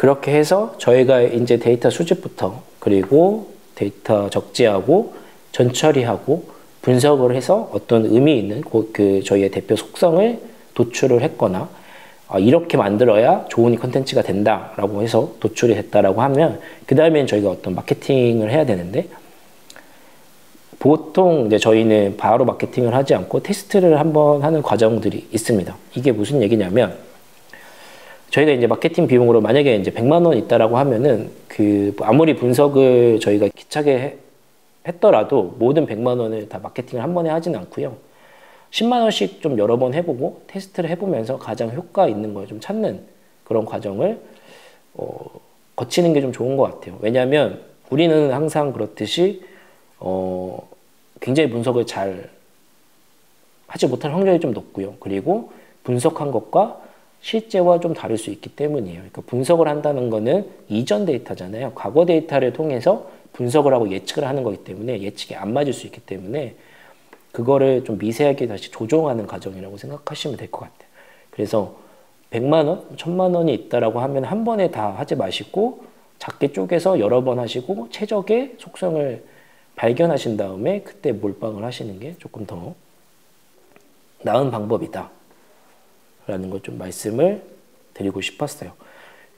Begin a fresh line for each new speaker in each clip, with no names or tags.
그렇게 해서 저희가 이제 데이터 수집부터 그리고 데이터 적재하고 전처리하고 분석을 해서 어떤 의미 있는 그 저희의 대표 속성을 도출을 했거나 이렇게 만들어야 좋은 컨텐츠가 된다라고 해서 도출이 됐다라고 하면 그 다음엔 저희가 어떤 마케팅을 해야 되는데 보통 이제 저희는 바로 마케팅을 하지 않고 테스트를 한번 하는 과정들이 있습니다. 이게 무슨 얘기냐면 저희가 이제 마케팅 비용으로 만약에 이제 100만 원 있다라고 하면은 그 아무리 분석을 저희가 기차게 했더라도 모든 100만 원을 다 마케팅을 한 번에 하진 않고요. 10만 원씩 좀 여러 번 해보고 테스트를 해보면서 가장 효과 있는 걸 좀 찾는 그런 과정을 거치는 게 좀 좋은 것 같아요. 왜냐하면 우리는 항상 그렇듯이 굉장히 분석을 잘 하지 못할 확률이 좀 높고요. 그리고 분석한 것과 실제와 좀 다를 수 있기 때문이에요. 그러니까 분석을 한다는 거는 이전 데이터잖아요. 과거 데이터를 통해서 분석을 하고 예측을 하는 거기 때문에 예측이 안 맞을 수 있기 때문에 그거를 좀 미세하게 다시 조정하는 과정이라고 생각하시면 될 것 같아요. 그래서 100만 원, 1000만 원이 있다라고 하면 한 번에 다 하지 마시고 작게 쪼개서 여러 번 하시고 최적의 속성을 발견하신 다음에 그때 몰빵을 하시는 게 조금 더 나은 방법이다 라는 걸 좀 말씀을 드리고 싶었어요.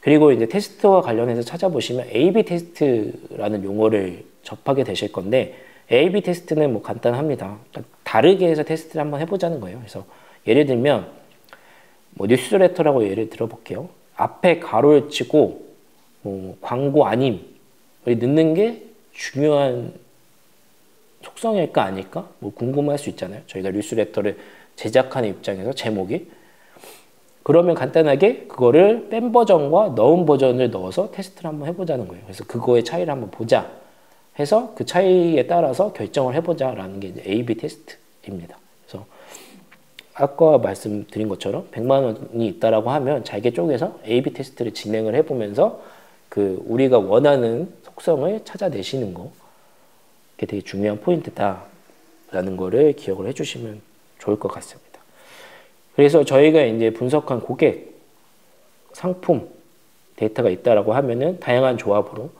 그리고 이제 테스트와 관련해서 찾아보시면 A/B 테스트라는 용어를 접하게 되실 건데 A/B 테스트는 뭐 간단합니다. 그러니까 다르게 해서 테스트를 한번 해보자는 거예요. 그래서 예를 들면 뭐 뉴스레터라고 예를 들어볼게요. 앞에 가로를 치고 뭐 광고 아님을 넣는 게 중요한 속성일까 아닐까? 뭐 궁금할 수 있잖아요. 저희가 뉴스레터를 제작하는 입장에서 제목이 그러면 간단하게 그거를 뺀 버전과 넣은 버전을 넣어서 테스트를 한번 해보자는 거예요. 그래서 그거의 차이를 한번 보자 해서 그 차이에 따라서 결정을 해보자라는 게 이제 A/B 테스트입니다. 그래서 아까 말씀드린 것처럼 100만 원이 있다라고 하면 잘게 쪼개서 A/B 테스트를 진행을 해보면서 그 우리가 원하는 속성을 찾아내시는 거 그게 되게 중요한 포인트다라는 거를 기억을 해주시면 좋을 것 같습니다. 그래서 저희가 이제 분석한 고객, 상품, 데이터가 있다라고 하면은 다양한 조합으로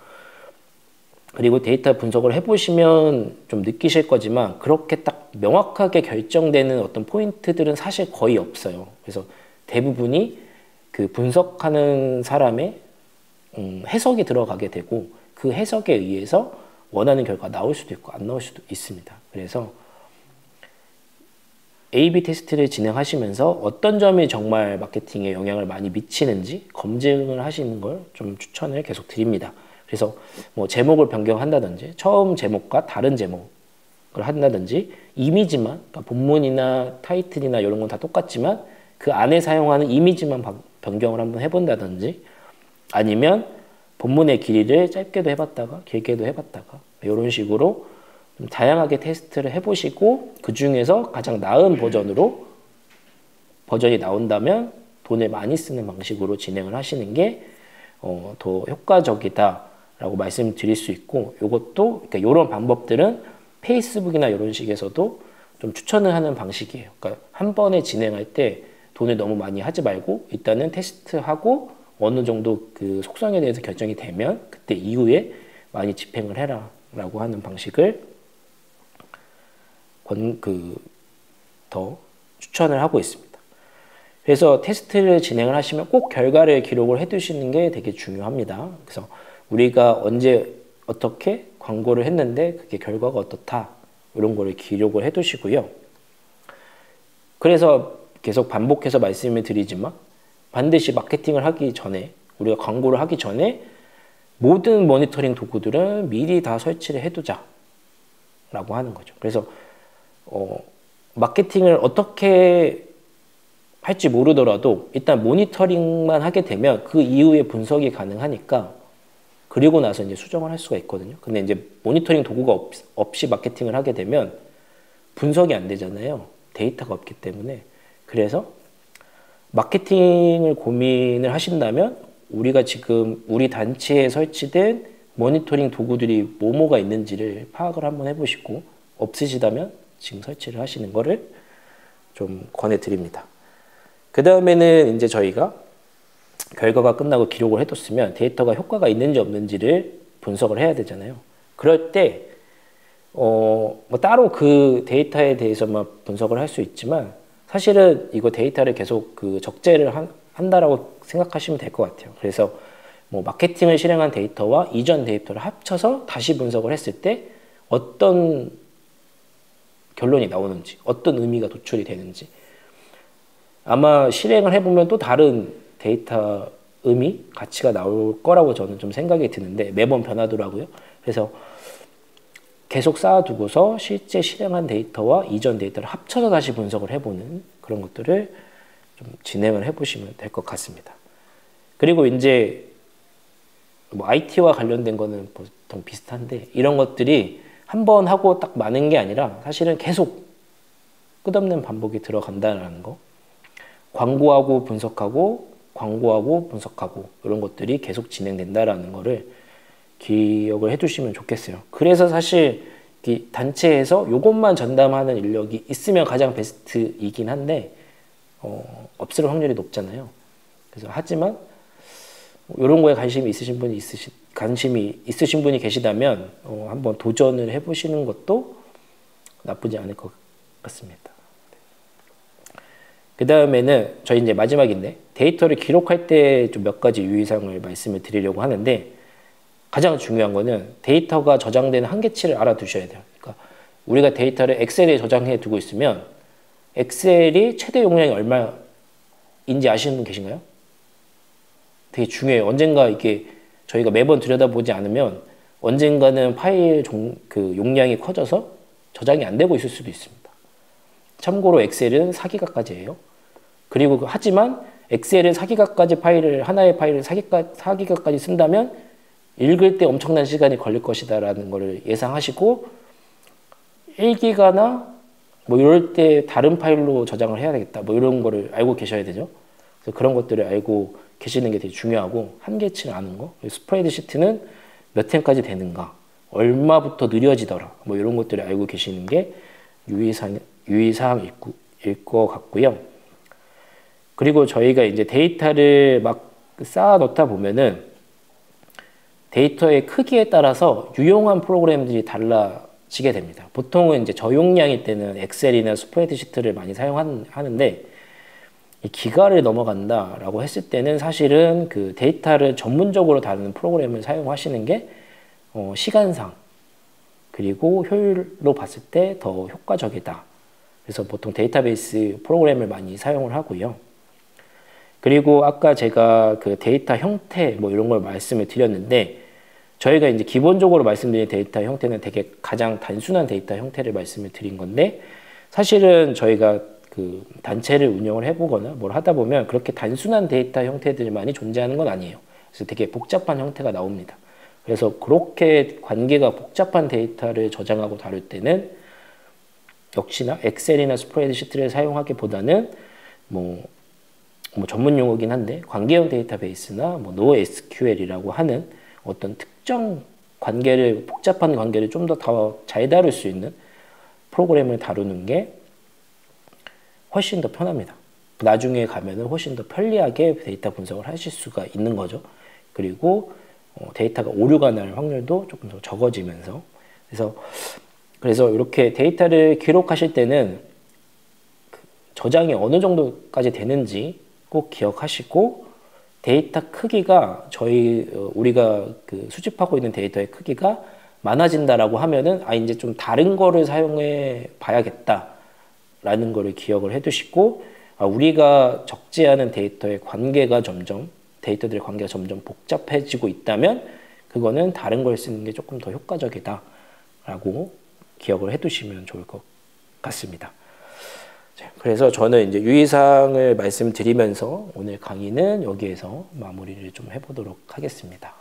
그리고 데이터 분석을 해보시면 좀 느끼실 거지만 그렇게 딱 명확하게 결정되는 어떤 포인트들은 사실 거의 없어요. 그래서 대부분이 그 분석하는 사람의 해석이 들어가게 되고 그 해석에 의해서 원하는 결과가 나올 수도 있고 안 나올 수도 있습니다. 그래서 A/B 테스트를 진행하시면서 어떤 점이 정말 마케팅에 영향을 많이 미치는지 검증을 하시는 걸 좀 추천을 계속 드립니다. 그래서 뭐 제목을 변경한다든지 처음 제목과 다른 제목을 한다든지 이미지만 그러니까 본문이나 타이틀이나 이런 건 다 똑같지만 그 안에 사용하는 이미지만 변경을 한번 해본다든지 아니면 본문의 길이를 짧게도 해봤다가 길게도 해봤다가 이런 식으로 좀 다양하게 테스트를 해보시고 그 중에서 가장 나은 버전이 나온다면 돈을 많이 쓰는 방식으로 진행을 하시는 게 더 효과적이다라고 말씀드릴 수 있고 이것도 그러니까 이런 방법들은 페이스북이나 이런 식에서도 좀 추천을 하는 방식이에요. 그러니까 한 번에 진행할 때 돈을 너무 많이 하지 말고 일단은 테스트하고 어느 정도 그 속성에 대해서 결정이 되면 그때 이후에 많이 집행을 해라 라고 하는 방식을 더 추천을 하고 있습니다. 그래서 테스트를 진행을 하시면 꼭 결과를 기록을 해 두시는 게 되게 중요합니다. 그래서 우리가 언제 어떻게 광고를 했는데 그게 결과가 어떻다 이런 거를 기록을 해 두시고요. 그래서 계속 반복해서 말씀을 드리지만 반드시 마케팅을 하기 전에 우리가 광고를 하기 전에 모든 모니터링 도구들은 미리 다 설치를 해두자 라고 하는 거죠. 그래서 마케팅을 어떻게 할지 모르더라도 일단 모니터링만 하게 되면 그 이후에 분석이 가능하니까 그리고 나서 이제 수정을 할 수가 있거든요. 근데 이제 모니터링 도구가 없이 마케팅을 하게 되면 분석이 안 되잖아요. 데이터가 없기 때문에. 그래서 마케팅을 고민을 하신다면 우리가 지금 우리 단체에 설치된 모니터링 도구들이 뭐가 있는지를 파악을 한번 해보시고 없으시다면 지금 설치를 하시는 거를 좀 권해드립니다. 그 다음에는 이제 저희가 결과가 끝나고 기록을 해뒀으면 데이터가 효과가 있는지 없는지를 분석을 해야 되잖아요. 그럴 때 뭐 따로 그 데이터에 대해서만 분석을 할 수 있지만 사실은 이거 데이터를 계속 그 적재를 한다라고 생각하시면 될 것 같아요. 그래서 뭐 마케팅을 실행한 데이터와 이전 데이터를 합쳐서 다시 분석을 했을 때 어떤 결론이 나오는지, 어떤 의미가 도출이 되는지 아마 실행을 해보면 또 다른 데이터 의미, 가치가 나올 거라고 저는 좀 생각이 드는데 매번 변하더라고요. 그래서 계속 쌓아두고서 실제 실행한 데이터와 이전 데이터를 합쳐서 다시 분석을 해보는 그런 것들을 좀 진행을 해보시면 될 것 같습니다. 그리고 이제 뭐 IT와 관련된 거는 보통 비슷한데 이런 것들이 한 번 하고 딱 많은 게 아니라 사실은 계속 끝없는 반복이 들어간다는 거. 광고하고 분석하고 광고하고 분석하고 이런 것들이 계속 진행된다라는 거를 기억을 해두시면 좋겠어요. 그래서 사실 이 단체에서 이것만 전담하는 인력이 있으면 가장 베스트이긴 한데 없을 확률이 높잖아요. 그래서 하지만 이런 거에 관심이 있으신 분이 계시다면 한번 도전을 해보시는 것도 나쁘지 않을 것 같습니다. 그 다음에는 저희 이제 마지막인데 데이터를 기록할 때 좀 몇 가지 유의사항을 말씀을 드리려고 하는데 가장 중요한 거는 데이터가 저장되는 한계치를 알아두셔야 돼요. 그러니까 우리가 데이터를 엑셀에 저장해 두고 있으면 엑셀이 최대 용량이 얼마인지 아시는 분 계신가요? 되게 중요해요. 언젠가 이게 저희가 매번 들여다보지 않으면 언젠가는 파일 그 용량이 커져서 저장이 안 되고 있을 수도 있습니다. 참고로 엑셀은 4기가까지예요. 그리고 하지만 엑셀은 4기가까지 하나의 파일을 4기가까지 쓴다면 읽을 때 엄청난 시간이 걸릴 것이다라는 것을 예상하시고 1기가나 뭐 이럴 때 다른 파일로 저장을 해야 되겠다. 뭐 이런 거를 알고 계셔야 되죠. 그래서 그런 것들을 알고 계시는 게 되게 중요하고 한계치를 아는 거. 스프레드시트는 몇 템까지 되는가, 얼마부터 느려지더라. 뭐 이런 것들을 알고 계시는 게 유의사항일 것 같고요. 그리고 저희가 이제 데이터를 막 쌓아 놓다 보면은 데이터의 크기에 따라서 유용한 프로그램들이 달라지게 됩니다. 보통은 이제 저용량일 때는 엑셀이나 스프레드시트를 많이 사용하는데 이 기가를 넘어간다라고 했을 때는 사실은 그 데이터를 전문적으로 다루는 프로그램을 사용하시는 게 시간상 그리고 효율로 봤을 때 더 효과적이다. 그래서 보통 데이터베이스 프로그램을 많이 사용을 하고요. 그리고 아까 제가 그 데이터 형태 뭐 이런 걸 말씀을 드렸는데 저희가 이제 기본적으로 말씀드린 데이터 형태는 되게 가장 단순한 데이터 형태를 말씀을 드린 건데 사실은 저희가 그 단체를 운영을 해보거나 뭘 하다 보면 그렇게 단순한 데이터 형태들만이 존재하는 건 아니에요. 그래서 되게 복잡한 형태가 나옵니다. 그래서 그렇게 관계가 복잡한 데이터를 저장하고 다룰 때는 역시나 엑셀이나 스프레드시트를 사용하기보다는 뭐 전문 용어긴 한데 관계형 데이터베이스나 뭐 NoSQL이라고 하는 어떤 특정 관계를 복잡한 관계를 좀 더 잘 다룰 수 있는 프로그램을 다루는 게 훨씬 더 편합니다. 나중에 가면은 훨씬 더 편리하게 데이터 분석을 하실 수가 있는 거죠. 그리고 데이터가 오류가 날 확률도 조금 더 적어지면서 그래서 이렇게 데이터를 기록하실 때는 저장이 어느 정도까지 되는지 꼭 기억하시고 데이터 크기가 우리가 그 수집하고 있는 데이터의 크기가 많아진다라고 하면은 이제 좀 다른 거를 사용해 봐야겠다라는 거를 기억을 해두시고 우리가 적재하는 데이터들의 관계가 점점 복잡해지고 있다면 그거는 다른 걸 쓰는 게 조금 더 효과적이다라고 기억을 해두시면 좋을 것 같습니다. 그래서 저는 이제 유의사항을 말씀드리면서 오늘 강의는 여기에서 마무리를 좀 해보도록 하겠습니다.